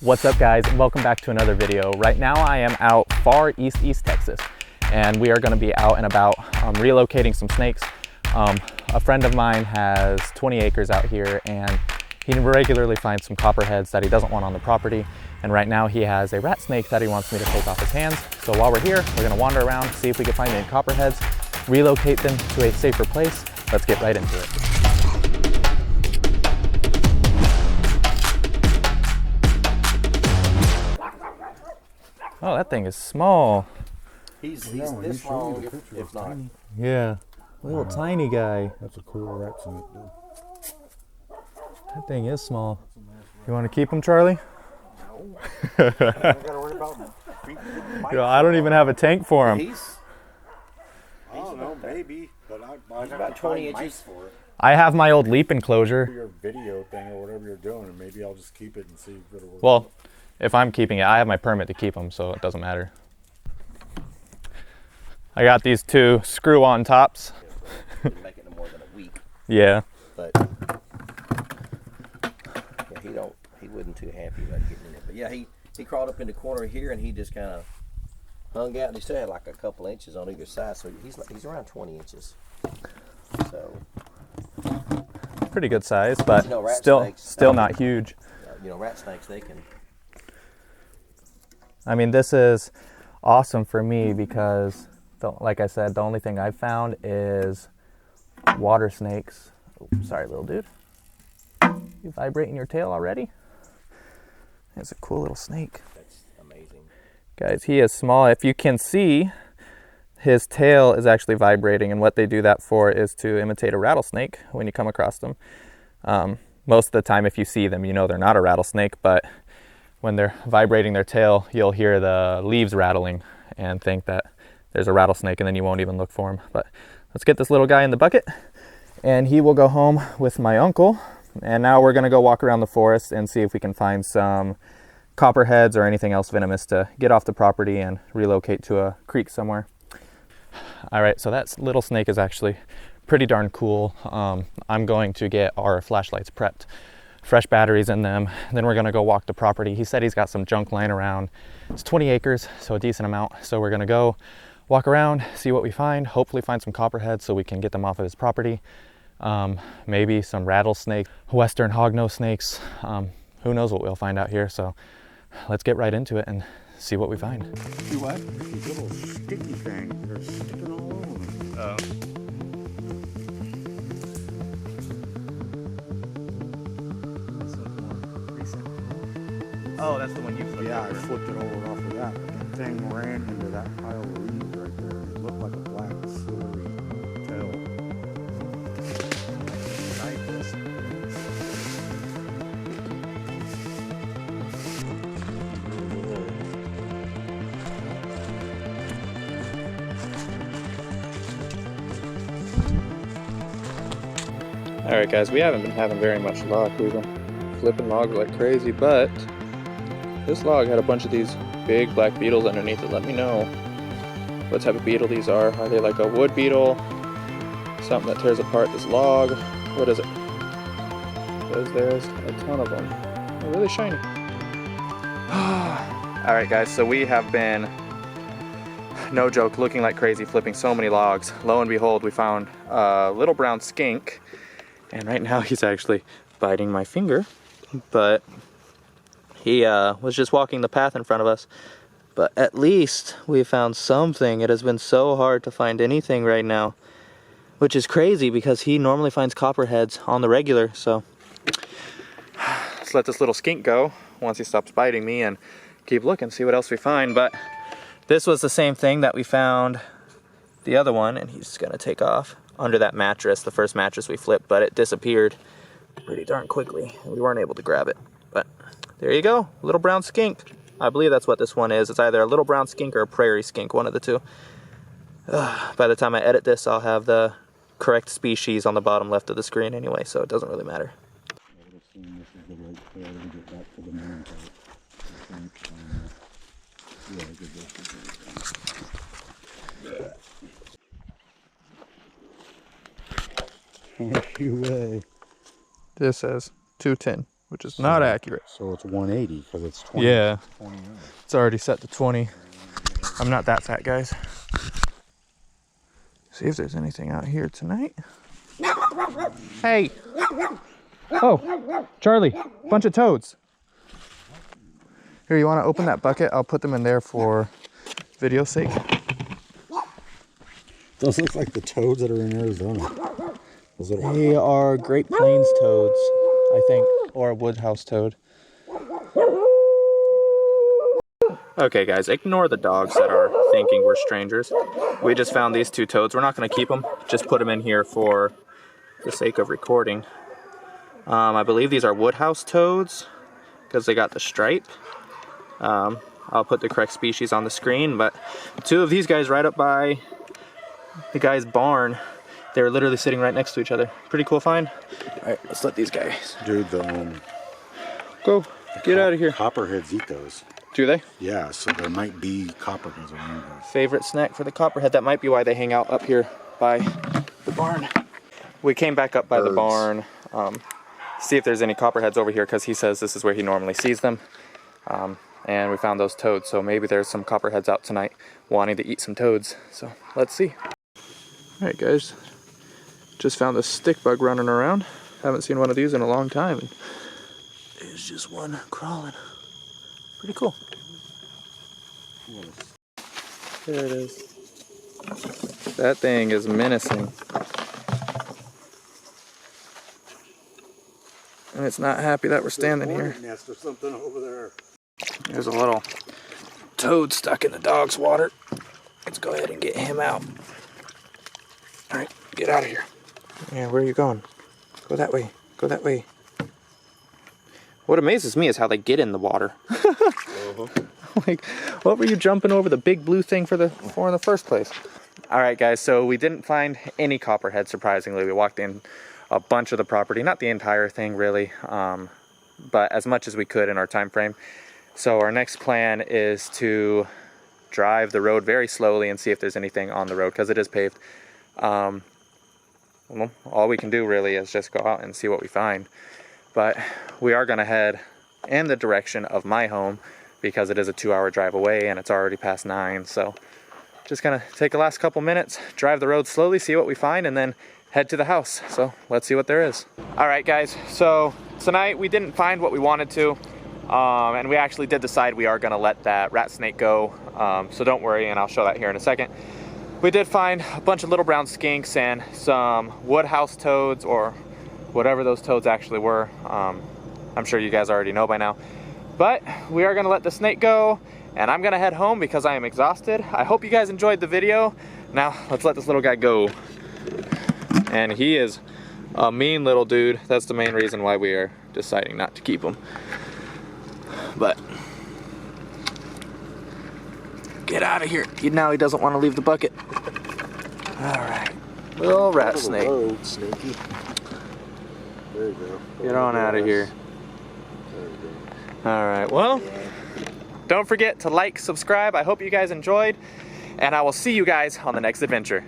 What's up guys, and welcome back to another video. Right now I am out far east Texas, and we are going to be out and about relocating some snakes. A friend of mine has 20 acres out here, and he regularly finds some copperheads that he doesn't want on the property. And right now he has a rat snake that he wants me to take off his hands. So while we're here, we're going to wander around, see if we can find any copperheads, relocate them to a safer place. Let's get right into it. Oh, that thing is small. He's this long, if not. Yeah, little tiny guy. That's a cool rat snake, dude. That thing is small. You want to keep him, Charlie? No. I gotta worry about him. You know, I don't even have a tank for him. I don't know, maybe, but He's about 20 inches for it. I have my old leap enclosure. your video thing or whatever you're doing, and maybe I'll just keep it and see if it'll work. Well, if I'm keeping it, I have my permit to keep them, so it doesn't matter. I got these two screw-on tops. He's making it more than a week. Yeah. But yeah, he wasn't too happy about getting in it. But yeah, he crawled up in the corner here, and he just kind of hung out, and he still had like a couple inches on either side, so he's around 20 inches. So Pretty good size, but you know, rat still snakes, not huge. You know, rat snakes, they can. I mean, this is awesome for me because, like I said, the only thing I've found is water snakes. Oh, sorry, little dude. You vibrating your tail already? It's a cool little snake. That's amazing. Guys, he is small. If you can see, his tail is actually vibrating, and what they do that for is to imitate a rattlesnake when you come across them. Most of the time, if you see them, you know they're not a rattlesnake, but when they're vibrating their tail, you'll hear the leaves rattling and think that there's a rattlesnake, and then you won't even look for him. But let's get this little guy in the bucket, and he will go home with my uncle. And now we're gonna go walk around the forest and see if we can find some copperheads or anything else venomous to get off the property and relocate to a creek somewhere. All right, so that little snake is actually pretty darn cool. I'm going to get our flashlights prepped, fresh batteries in them. Then we're gonna go walk the property. He said he's got some junk lying around. It's 20 acres, so a decent amount. So we're gonna go walk around, see what we find, hopefully find some copperheads so we can get them off of his property. Maybe some rattlesnake, western hognose snakes. Who knows what we'll find out here. So let's get right into it and see what we find. See what? These little sticky things, they're sticking all over me. Oh. Oh, that's the one you flipped. Yeah, I flipped it over off of that. But the thing ran into that pile of leaves right there. It looked like a black silvery tail. Like this. All right, guys, we haven't been having very much luck. We've been flipping logs like crazy, but this log had a bunch of these big black beetles underneath it. Let me know what type of beetle these are. Are they like a wood beetle? Something that tears apart this log? What is it? Because there's a ton of them. They're really shiny. All right, guys, so we have been, no joke, looking like crazy, flipping so many logs. Lo and behold, we found a little brown skink. And right now he's actually biting my finger, but he was just walking the path in front of us. But at least we found something. It has been so hard to find anything right now, which is crazy because he normally finds copperheads on the regular. So let's let this little skink go once he stops biting me and keep looking, see what else we find. But this was the same thing that we found the other one, and he's gonna take off under that mattress, the first mattress we flipped, but it disappeared pretty darn quickly. We weren't able to grab it, but there you go, little brown skink. I believe that's what this one is. It's either a little brown skink or a prairie skink, one of the two. By the time I edit this, I'll have the correct species on the bottom left of the screen anyway, so it doesn't really matter. You way. This says 210. which is not accurate. So it's 180 because it's 20. Yeah, 29. it's already set to 20. I'm not that fat, guys. See if there's anything out here tonight. Hey! Oh, Charlie, bunch of toads. Here, you want to open that bucket? I'll put them in there for video's sake. Those look like the toads that are in Arizona. Those little... They are Great Plains toads, I think, or a Woodhouse toad. Okay, guys, ignore the dogs that are thinking we're strangers. We just found these two toads. We're not going to keep them. Just put them in here for the sake of recording. I believe these are Woodhouse toads because they got the stripe. I'll put the correct species on the screen, but two of these guys right up by the guy's barn. They were literally sitting right next to each other. Pretty cool find. All right, let's let these guys. Dude, Go, get out of here. Copperheads eat those. Do they? Yeah, so there might be copperheads around here. Favorite snack for the copperhead. That might be why they hang out up here by the barn. We came back up by the barn, see if there's any copperheads over here, because he says this is where he normally sees them. And we found those toads, so maybe there's some copperheads out tonight wanting to eat some toads. So let's see. All right, guys, just found a stick bug running around. Haven't seen one of these in a long time. And there's just one crawling. Pretty cool. There it is. That thing is menacing. And it's not happy that we're standing here. Nest or something over there. There's a little toad stuck in the dog's water. Let's go ahead and get him out. All right, get out of here. Yeah, where are you going? Go that way. Go that way. What amazes me is how they get in the water. Like, what were you jumping over the big blue thing for in the first place? All right, guys, so we didn't find any copperhead, surprisingly. We walked in a bunch of the property, not the entire thing really, but as much as we could in our time frame. So our next plan is to drive the road very slowly and see if there's anything on the road, because it is paved. Well, all we can do really is just go out and see what we find. But we are going to head in the direction of my home because it is a 2-hour drive away and it's already past 9. So just going to take the last couple minutes, drive the road slowly, see what we find, and then head to the house. So let's see what there is. All right, guys. So tonight we didn't find what we wanted to. And we actually did decide we are going to let that rat snake go. So don't worry, and I'll show that here in a second. We did find a bunch of little brown skinks and some Woodhouse toads, or whatever those toads actually were. I'm sure you guys already know by now. But we are going to let the snake go, and I'm going to head home because I am exhausted. I hope you guys enjoyed the video. Now, let's let this little guy go. And he is a mean little dude. That's the main reason why we are deciding not to keep him. But get out of here. Now he doesn't want to leave the bucket. All right, little rat snake. Road, Snakey. There you go. Get on out of here. There you go. All right, well, don't forget to like, subscribe. I hope you guys enjoyed, and I will see you guys on the next adventure.